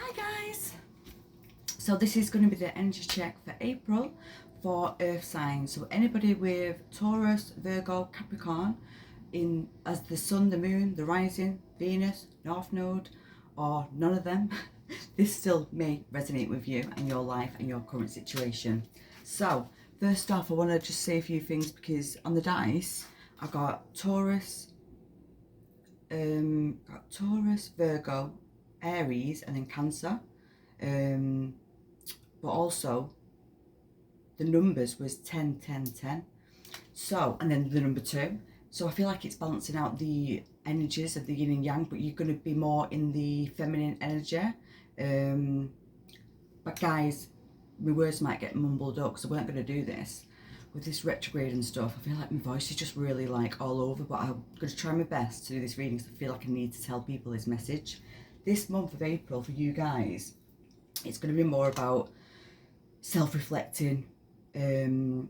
Hi guys! So this is going to be the energy check for April for earth signs. So anybody with Taurus, Virgo, Capricorn in as the sun, the moon, the rising, Venus, North Node, or none of them, this still may resonate with you and your life and your current situation. So first off, I want to just say a few things because on the dice I got Taurus, Virgo, Aries, and then Cancer. But also the numbers was 10, 10, 10. So, and then the number 2. So I feel like it's balancing out the energies of the yin and yang, but you're going to be more in the feminine energy. But guys, my words might get mumbled up because I weren't going to do this. With this retrograde and stuff, I feel like my voice is just really like all over, but I'm going to try my best to do this reading because I feel like I need to tell people this message. This month of April for you guys, it's going to be more about self-reflecting, cleaning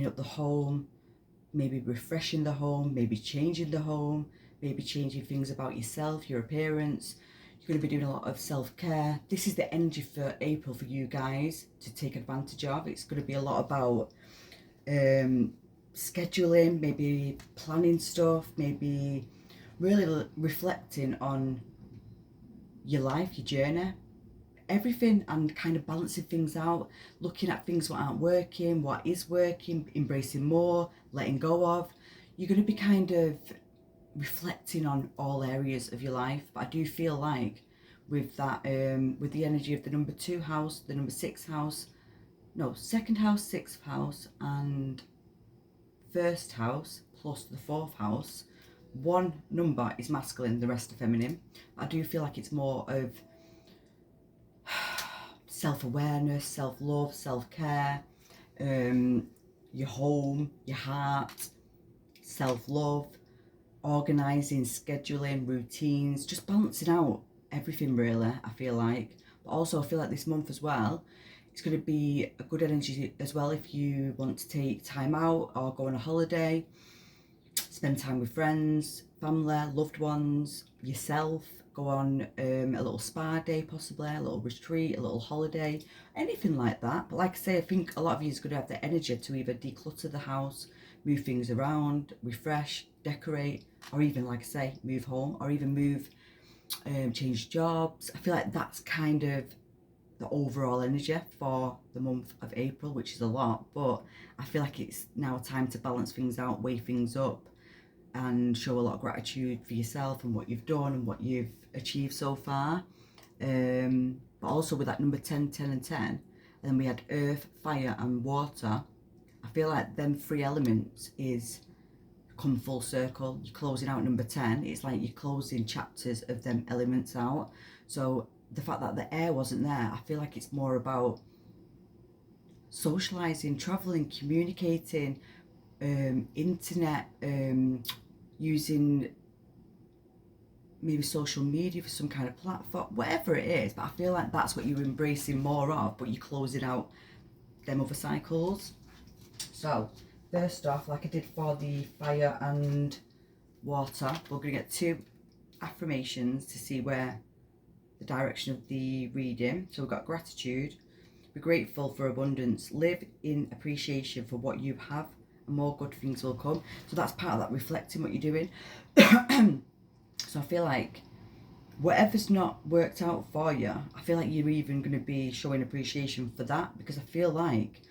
up the home, maybe refreshing the home, maybe changing the home, maybe changing things about yourself, your appearance. You're going to be doing a lot of self-care. This is the energy for April for you guys to take advantage of. It's going to be a lot about scheduling, maybe planning stuff, maybe really reflecting on your life, your journey, everything, and kind of balancing things out, looking at things what aren't working, what is working, embracing more, letting go of. You're going to be kind of reflecting on all areas of your life. But I do feel like with that, with the energy of the number 2 house, the number 6 house, no, 2nd house, 6th house, and 1st house, plus the 4th house, one number is masculine, the rest are feminine. I do feel like it's more of self-awareness, self-love, self-care, your home, your heart, self-love, organising, scheduling, routines, just balancing out everything really, I feel like. But also I feel like this month as well, it's going to be a good energy as well if you want to take time out or go on a holiday, spend time with friends, family, loved ones, yourself, go on a little spa day possibly, a little retreat, a little holiday, anything like that. But like I say, I think a lot of you is going to have the energy to either declutter the house, move things around, refresh, decorate, or even, like I say, move home, or even move, change jobs. I feel like that's kind of the overall energy for the month of April, which is a lot, but I feel like it's now time to balance things out, weigh things up, and show a lot of gratitude for yourself and what you've done and what you've achieved so far. But also with that number 10, 10 and 10, and then we had earth, fire and water. I feel like them 3 elements is come full circle. You're closing out number 10. It's like you're closing chapters of them elements out. So the fact that the air wasn't there, I feel like it's more about socializing, traveling, communicating, internet, using maybe social media for some kind of platform, whatever it is. But I feel like that's what you're embracing more of, but you're closing out them other cycles. So first off, like I did for the fire and water, we're going to get 2 affirmations to see where the direction of the reading. So we've got gratitude, be grateful for abundance, live in appreciation for what you have, and more good things will come. So that's part of that, reflecting what you're doing. So I feel like whatever's not worked out for you, I feel like you're even going to be showing appreciation for that, because I feel like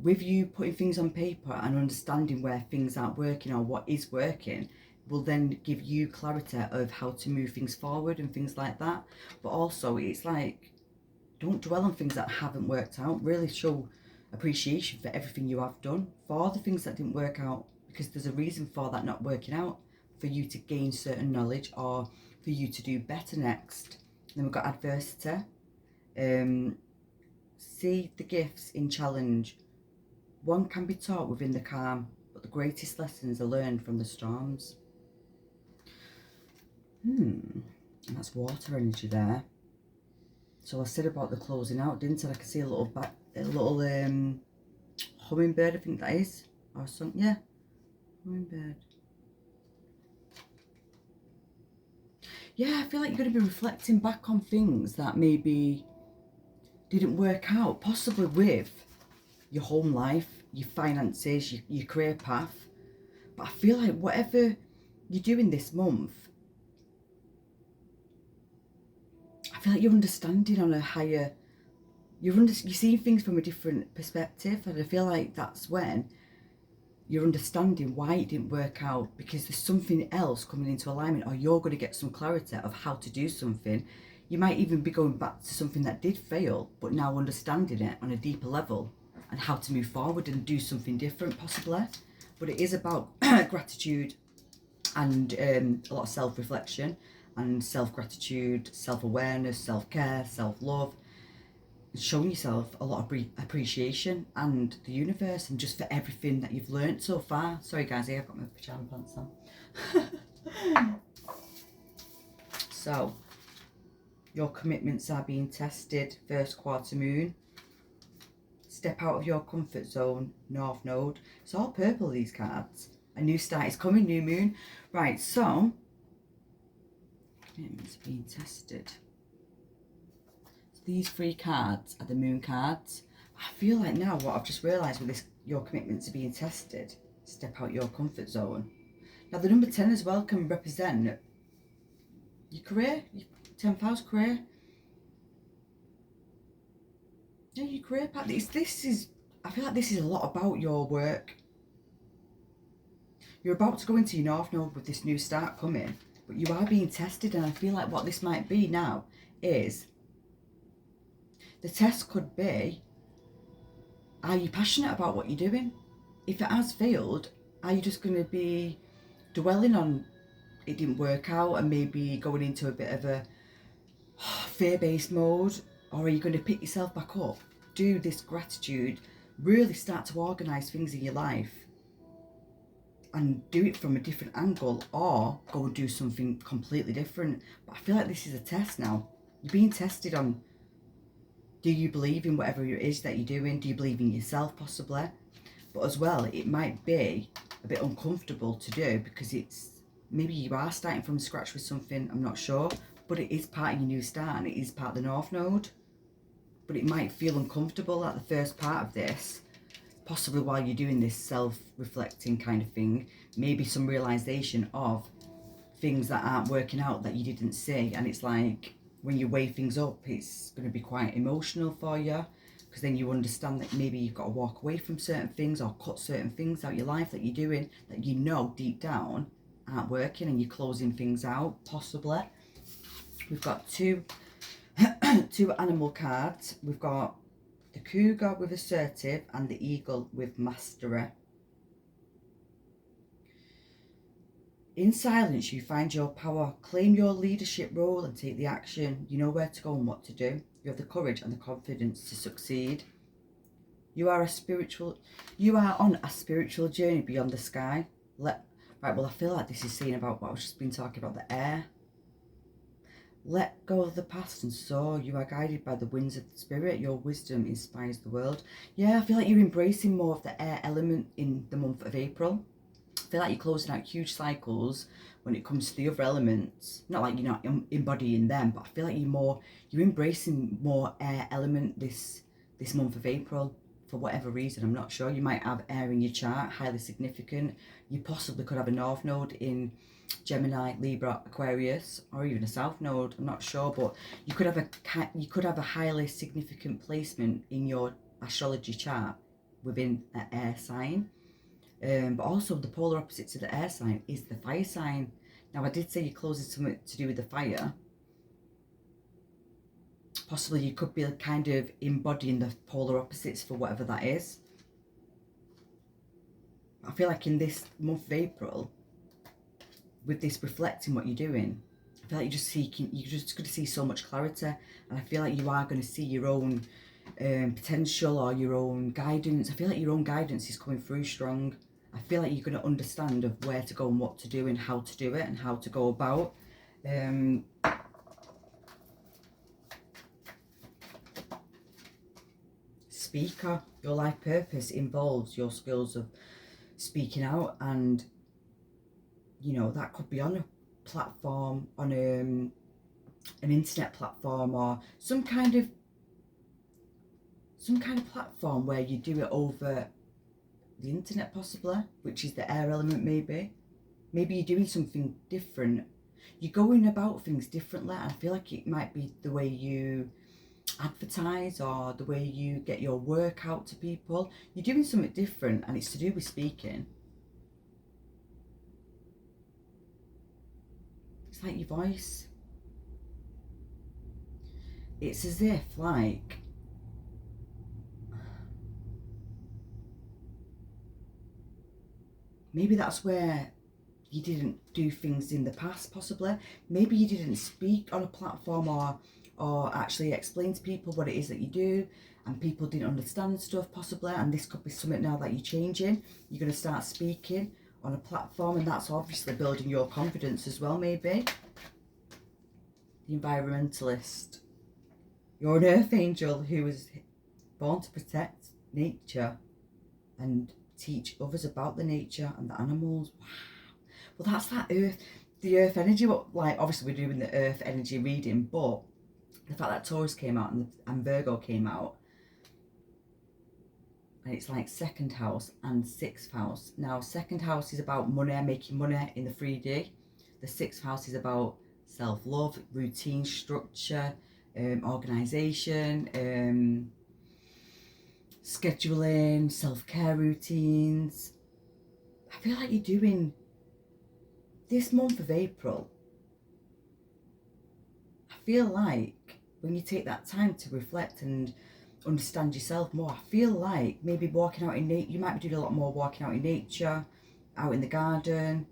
with you putting things on paper and understanding where things aren't working or what is working will then give you clarity of how to move things forward and things like that. But also it's like, don't dwell on things that haven't worked out. Really show appreciation for everything you have done, for the things that didn't work out, because there's a reason for that not working out, for you to gain certain knowledge or for you to do better next. Then we've got adversity. See the gifts in challenge. One can be taught within the calm, but the greatest lessons are learned from the storms. And that's water energy there. So I said about the closing out, didn't I? I can see a little hummingbird, I think that is, or something. Yeah, hummingbird. yeah, I feel like you're going to be reflecting back on things that maybe didn't work out, possibly with your home life, your finances, your career path. But I feel like whatever you're doing this month, I feel like you're understanding on a higher, you're seeing things from a different perspective, and I feel like that's when you're understanding why it didn't work out, because there's something else coming into alignment, or you're going to get some clarity of how to do something. You might even be going back to something that did fail, but now understanding it on a deeper level and how to move forward and do something different possibly. But it is about gratitude and a lot of self-reflection and self-gratitude, self-awareness, self-care, self-love, showing yourself a lot of appreciation and the universe, and just for everything that you've learned so far. Sorry guys, I've got my pyjama pants on. So, your commitments are being tested, first quarter moon. Step out of your comfort zone, North Node. It's all purple, these cards. A new start is coming, new moon. Right, so, commitments being tested. These 3 cards are the moon cards. I feel like now what I've just realised with this, your commitments are being tested. Step out your comfort zone. Now the number 10 as well can represent your career, your 10th house career. Yeah, your career path. This is, I feel like this is a lot about your work. You're about to go into your North Node with this new start coming, but you are being tested, and I feel like what this might be now is, the test could be, are you passionate about what you're doing? If it has failed, are you just going to be dwelling on it didn't work out and maybe going into a bit of a fear-based mode? Or are you going to pick yourself back up, do this gratitude, really start to organise things in your life and do it from a different angle, or go and do something completely different? But I feel like this is a test now. You're being tested on, do you believe in whatever it is that you're doing? Do you believe in yourself possibly? But as well, it might be a bit uncomfortable to do, because it's, maybe you are starting from scratch with something, I'm not sure, but it is part of your new start and it is part of the North Node. But it might feel uncomfortable at the first part of this, possibly while you're doing this self-reflecting kind of thing, maybe some realisation of things that aren't working out that you didn't see, and it's like, when you weigh things up, it's going to be quite emotional for you, because then you understand that maybe you've got to walk away from certain things or cut certain things out your life that you're doing that you know deep down aren't working, and you're closing things out possibly. We've got two animal cards. We've got the cougar with assertive and the eagle with mastery. In silence, you find your power. Claim your leadership role and take the action. You know where to go and what to do. You have the courage and the confidence to succeed. You are on a spiritual journey beyond the sky. Right, well, I feel like this is saying about what I've just been talking about, the air. Let go of the past and soar. You are guided by the winds of the spirit. Your wisdom inspires the world. Yeah, I feel like you're embracing more of the air element in the month of April. I feel like you're closing out huge cycles when it comes to the other elements. Not like you're not embodying them, but I feel like you're embracing more air element this month of April for whatever reason. I'm not sure. You might have air in your chart, highly significant. You possibly could have a North Node in Gemini, Libra, Aquarius, or even a South Node. I'm not sure, but you could have a highly significant placement in your astrology chart within an air sign. But also the polar opposite to the air sign is the fire sign. Now I did say you're closing something to do with the fire. Possibly you could be kind of embodying the polar opposites for whatever that is. I feel like in this month of April, with this reflecting what you're doing, I feel like you're just going to see so much clarity, and I feel like you are going to see your own potential or your own guidance. I feel like your own guidance is coming through strong. I feel like you're going to understand of where to go and what to do and how to do it and how to go about. Speaker, your life purpose involves your skills of speaking out, and you know that could be on platform, on an internet platform, or some kind of platform where you do it over the internet possibly, which is the air element maybe. Maybe you're doing something different. You're going about things differently. I feel like it might be the way you advertise or the way you get your work out to people. You're doing something different, and it's to do with speaking. It's like your voice. It's as if like maybe that's where you didn't do things in the past, possibly. Maybe you didn't speak on a platform or actually explain to people what it is that you do, and people didn't understand stuff possibly, and this could be something now that you're changing. You're going to start speaking on a platform, and that's obviously building your confidence as well, maybe. The environmentalist. You're an earth angel who was born to protect nature and teach others about the nature and the animals. Wow. Well, that's that earth, the earth energy. What, like, obviously we're doing the earth energy reading, but the fact that Taurus came out and Virgo came out, and it's like second house and sixth house. Now, second house is about money, making money in the 3D. The sixth house is about self-love, routine, structure, organisation, scheduling, self-care routines. I feel like you're doing this month of April. I feel like when you take that time to reflect and understand yourself more, I feel like maybe walking out in nature, you might be doing a lot more walking out in nature, out in the garden,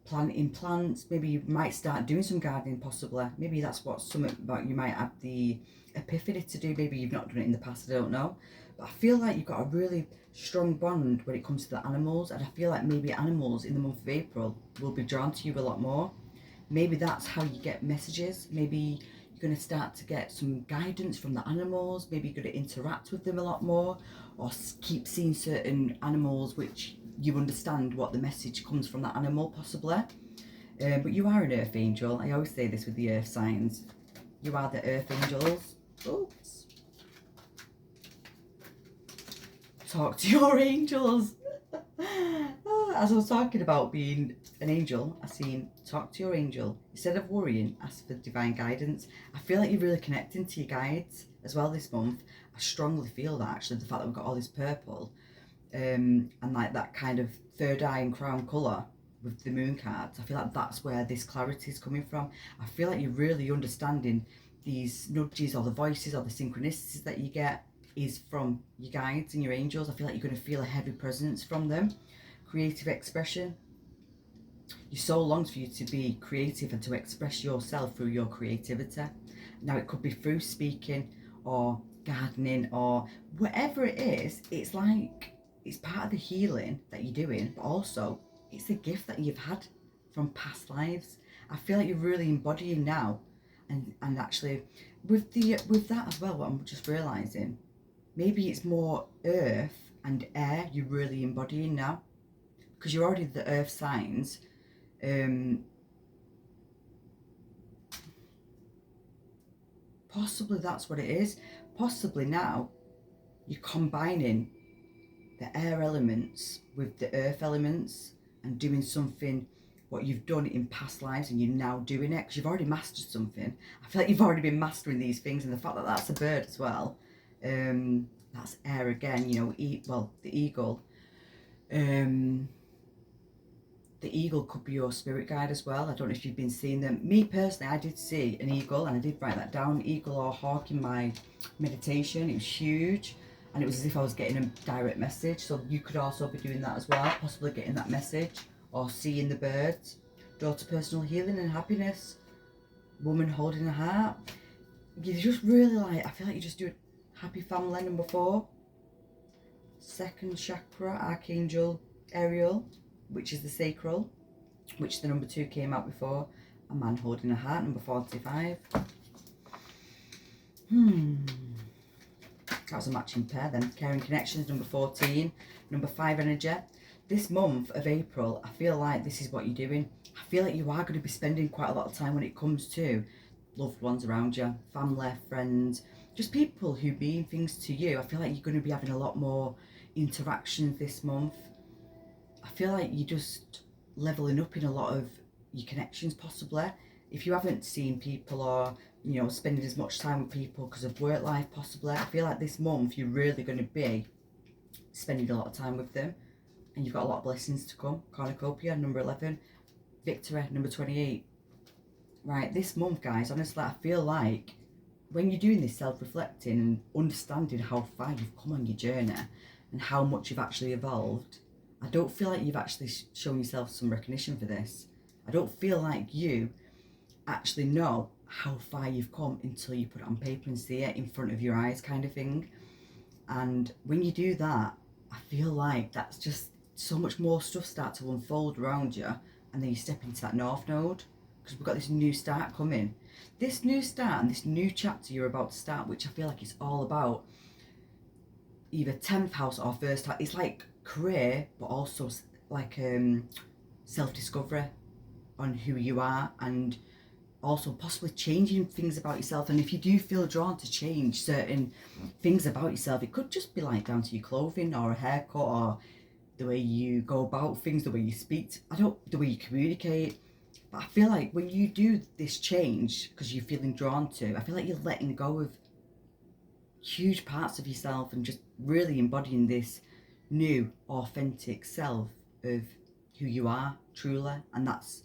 planting plants. Maybe you might start doing some gardening possibly. Maybe that's what something about you might have the epiphany to do. Maybe you've not done it in the past, I don't know. But I feel like you've got a really strong bond when it comes to the animals, and I feel like maybe animals in the month of April will be drawn to you a lot more. Maybe that's how you get messages. Maybe you're going to start to get some guidance from the animals. Maybe you're going to interact with them a lot more, or keep seeing certain animals which you understand what the message comes from that animal possibly. But you are an earth angel. I always say this with the earth signs. You are the earth angels. Oops. Talk to your angels. As I was talking about being an angel, I seen talk to your angel. Instead of worrying, ask for divine guidance. I feel like you're really connecting to your guides as well this month. I strongly feel that, actually, the fact that we've got all this purple and like that kind of third eye and crown colour with the moon cards. I feel like that's where this clarity is coming from. I feel like you're really understanding these nudges or the voices or the synchronicities that you get is from your guides and your angels. I feel like you're going to feel a heavy presence from them. Creative expression. Your soul longs for you to be creative and to express yourself through your creativity. Now, it could be through speaking or gardening or whatever it is. It's like it's part of the healing that you're doing, but also it's a gift that you've had from past lives. I feel like you're really embodying now, and actually with that as well, what I'm just realizing, maybe it's more earth and air you're really embodying now, because you're already the earth signs. Possibly that's what it is. Possibly now you're combining the air elements with the earth elements and doing something what you've done in past lives, and you're now doing it because you've already mastered something. I feel like you've already been mastering these things, and the fact that that's a bird as well, that's air again, you know. The eagle, the eagle could be your spirit guide as well. I don't know if you've been seeing them. Me personally, I did see an eagle, and I did write that down, eagle or hawk, in my meditation. It was huge, and it was as if I was getting a direct message. So you could also be doing that as well, possibly getting that message or seeing the birds. Door to personal healing and happiness. Woman holding a heart. You just really like, I feel like you just do happy family, number 4. Second chakra, Archangel Ariel, which is the sacral, which the number 2 came out before. A man holding a heart, number 45. That was a matching pair then. Caring connections, number 14. Number 5 energy. This month of April, I feel like this is what you're doing. I feel like you are going to be spending quite a lot of time when it comes to loved ones around you, family, friends, just people who mean things to you. I feel like you're going to be having a lot more interactions this month. I feel like you're just leveling up in a lot of your connections, possibly. If you haven't seen people or, you know, spending as much time with people because of work life, possibly, I feel like this month you're really going to be spending a lot of time with them, and you've got a lot of blessings to come. Cornucopia, number 11. Victory, number 28. Right, this month, guys, honestly, I feel like when you're doing this self-reflecting and understanding how far you've come on your journey and how much you've actually evolved, I don't feel like you've actually shown yourself some recognition for this. I don't feel like you actually know how far you've come until you put it on paper and see it in front of your eyes, kind of thing. And when you do that, I feel like that's just so much more stuff start to unfold around you, and then you step into that North Node, because we've got this new start coming. This new start and this new chapter you're about to start, which I feel like it's all about either 10th house or first house. It's like career, but also like self-discovery on who you are, and also possibly changing things about yourself. And if you do feel drawn to change certain things about yourself, it could just be like down to your clothing or a haircut or the way you go about things, the way you speak, the way you communicate. But I feel like when you do this change because you're feeling drawn to, I feel like you're letting go of huge parts of yourself and just really embodying this new authentic self of who you are truly. And that's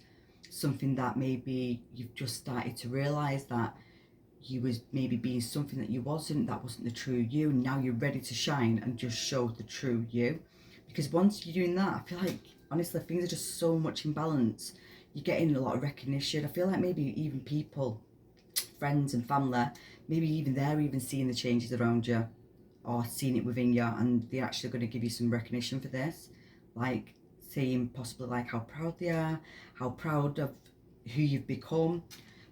something that maybe you've just started to realize, that you was maybe being something that you wasn't, that wasn't the true you, and now you're ready to shine and just show the true you. Because once you're doing that, I feel like honestly things are just so much in balance. You're getting a lot of recognition. I feel like maybe even people, friends and family, maybe even they're even seeing the changes around you or seeing it within you, and they're actually going to give you some recognition for this, like saying possibly like how proud they are, how proud of who you've become.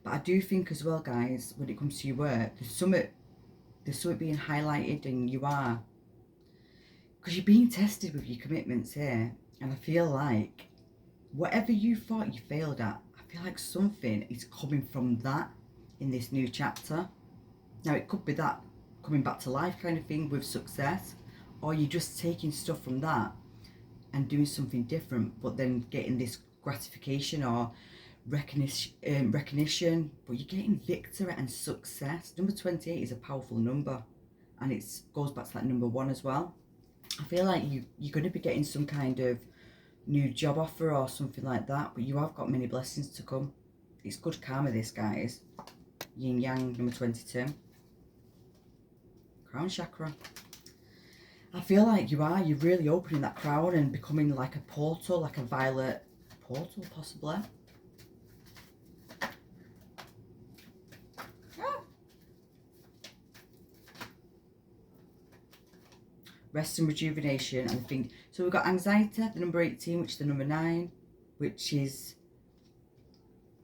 But I do think as well, guys, when it comes to your work, there's something being highlighted, and you are, because you're being tested with your commitments here. And I feel like whatever you thought you failed at, I feel like something is coming from that in this new chapter. Now it could be that coming back to life kind of thing with success, or you're just taking stuff from that and doing something different, but then getting this gratification or recognition, but you're getting victory and success. Number 28 is a powerful number, and it goes back to that number 1 as well. I feel like you're going to be getting some kind of new job offer or something like that, but you have got many blessings to come. It's good karma, this, guys. Yin Yang, number 22. Crown chakra. I feel like you're really opening that crown and becoming like a portal, like a violet portal, possibly. Rest and rejuvenation, and I think so. We've got anxiety, the number 18, which is the number 9, which is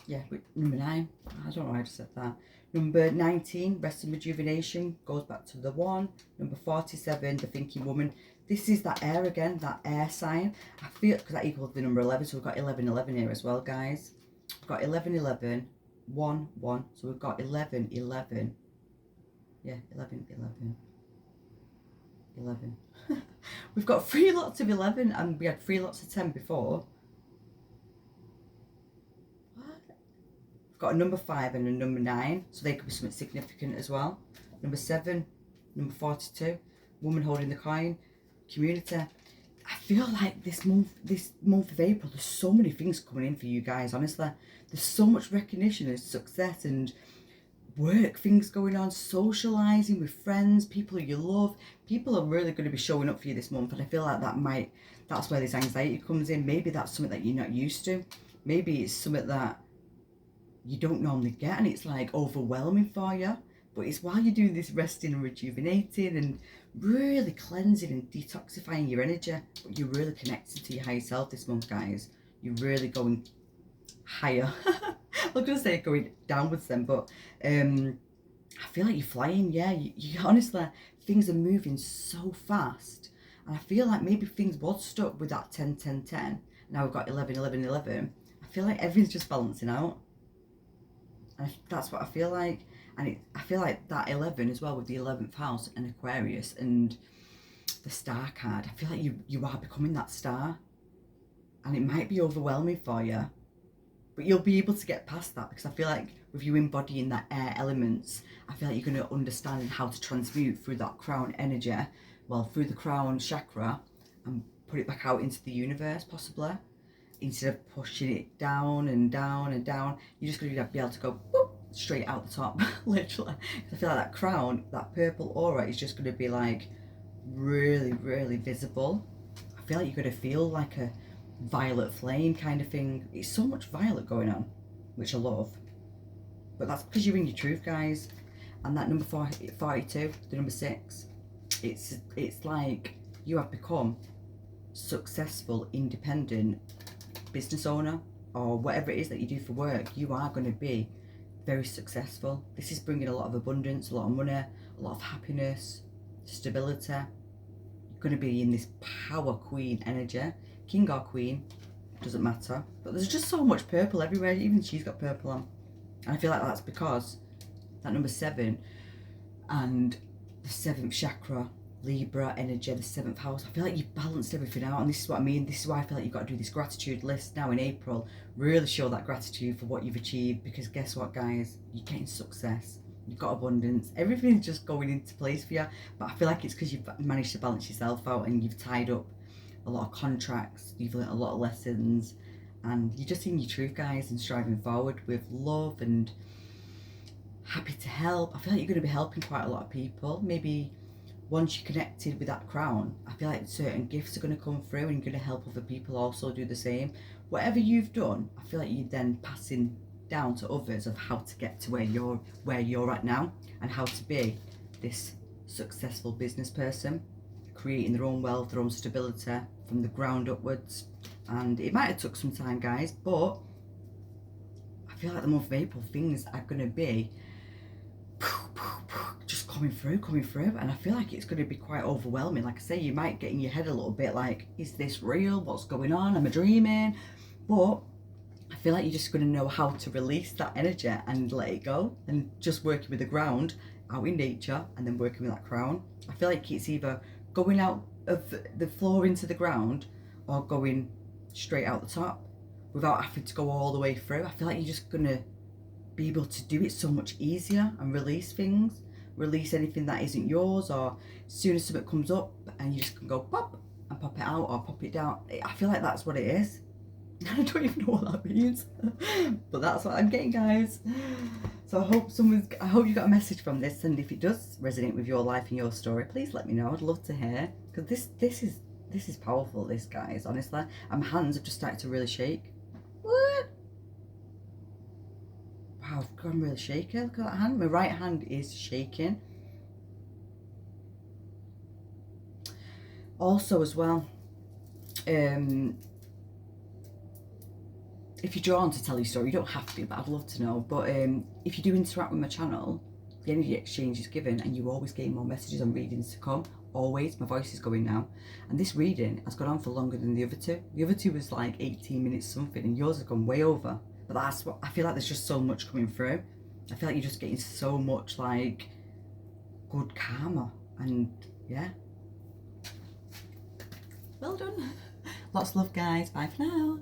number 9. I don't know why I just said that. Number 19, rest and rejuvenation, goes back to the 1. Number 47, the thinking woman. This is that air again, that air sign. I feel because that equals the number 11, so we've got 11, 11 here as well, guys. We've got 11, 11, 1, 1. So we've got 11, 11. Yeah, 11, 11. 11. We've got 3 lots of 11, and we had 3 lots of 10 before. What? We've got a number 5 and a number 9, so they could be something significant as well. Number 7, number 42, woman holding the coin, community. I feel like this month of April, there's so many things coming in for you guys, honestly. There's so much recognition and success and work things going on, socializing with friends, people you love. People are really going to be showing up for you this month, and I feel like that's where this anxiety comes in. Maybe that's something that you're not used to. Maybe it's something that you don't normally get, and it's like overwhelming for you. But it's while you're doing this resting and rejuvenating and really cleansing and detoxifying your energy, but you're really connected to your higher self this month, guys. You're really going higher. I was going to say going downwards then, but I feel like you're flying. Yeah, you honestly, things are moving so fast, and I feel like maybe things was stuck with that 10 10 10. Now we've got 11 11 11. I I feel like everything's just balancing out. And that's what I feel like. And I feel like that 11 as well, with the 11th house and Aquarius and the star card, I feel like you are becoming that star. And it might be overwhelming for you, but you'll be able to get past that, because I feel like with you embodying that air elements, I feel like you're going to understand how to transmute through that crown energy, well, through the crown chakra, and put it back out into the universe, possibly. Instead of pushing it down and down and down, you're just going to be able to go boop, straight out the top, literally. I feel like that crown, that purple aura, is just going to be like really, really visible. I feel like you're going to feel like a violet flame kind of thing. It's so much violet going on, which I love. But that's because you're in your truth, guys. And that number 42, the number 6, it's like you have become successful, independent business owner, or whatever it is that you do for work. You are going to be very successful. This is bringing a lot of abundance, a lot of money, a lot of happiness, stability. You're going to be in this power queen energy. King or queen, doesn't matter. But there's just so much purple everywhere. Even she's got purple on. And I feel like that's because that number 7 and the 7th chakra, Libra energy, the 7th house, I feel like you've balanced everything out. And this is what I mean. This is why I feel like you've got to do this gratitude list now in April. Really show that gratitude for what you've achieved. Because guess what, guys? You're getting success. You've got abundance. Everything's just going into place for you. But I feel like it's because you've managed to balance yourself out, and you've tied up a lot of contracts, you've learned a lot of lessons, and you're just in your truth, guys, and striving forward with love and happy to help. I feel like you're going to be helping quite a lot of people. Maybe once you're connected with that crown, I feel like certain gifts are going to come through, and you're going to help other people also do the same. Whatever you've done, I feel like you're then passing down to others of how to get to where you're at now, and how to be this successful business person, creating their own wealth, their own stability from the ground upwards. And it might have took some time, guys, but I feel like the month of April, things are going to be just coming through, and I feel like it's going to be quite overwhelming. Like I say, you might get in your head a little bit like, is this real? What's going on? Am I dreaming? But I feel like you're just going to know how to release that energy and let it go, and just working with the ground out in nature, and then working with that crown. I feel like it's either going out of the floor into the ground, or going straight out the top without having to go all the way through. I feel like you're just going to be able to do it so much easier and release things, release anything that isn't yours, or as soon as something comes up, and you just can go pop and pop it out or pop it down. I feel like that's what it is. I don't even know what that means, but that's what I'm getting, guys. So I hope you got a message from this, and if it does resonate with your life and your story, please let me know. I'd love to hear, because this is powerful, this, guys, honestly. And my hands have just started to really shake. What? Wow, I've gone really shaky. Look at that hand. My right hand is shaking. Also, as well, if you're drawn to tell your story, you don't have to, but I'd love to know. But if you do interact with my channel, the energy exchange is given, and you always get more messages on readings to come. Always. My voice is going now. And this reading has gone on for longer than the other two. The other two was like 18 minutes something, and yours has gone way over. But that's what I feel like. There's just so much coming through. I feel like you're just getting so much like good karma, and yeah. Well done. Lots of love, guys. Bye for now.